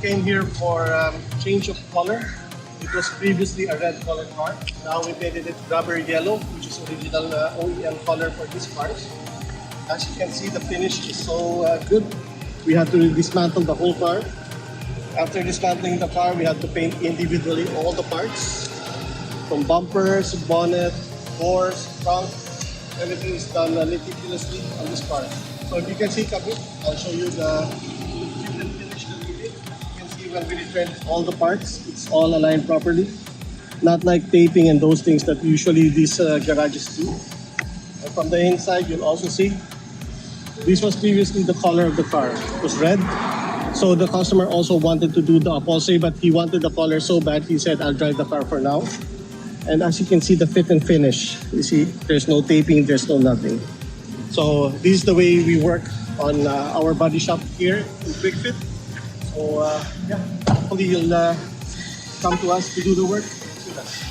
came here for change of color. It was previously a red color car. Now we painted it rubber yellow, which is original OEM color for these cars. As you can see, the finish is so good. We had to dismantle the whole car. After dismantling the car, we had to paint individually all the parts. From bumpers, bonnet, doors, trunk, everything is done meticulously on this car. So if you can see, Kabit, I'll show you the finish that we did. You can see when we returned all the parts, it's all aligned properly. Not like taping and those things that usually these garages do. And from the inside, you'll also see, this was previously the color of the car. It was red. So the customer also wanted to do the upholstery, but he wanted the color so bad, he said, I'll drive the car for now. And as you can see, the fit and finish, you see, there's no taping, there's no nothing. So this is the way we work on our body shop here in Quick Fit. So yeah, hopefully you'll come to us to do the work with us.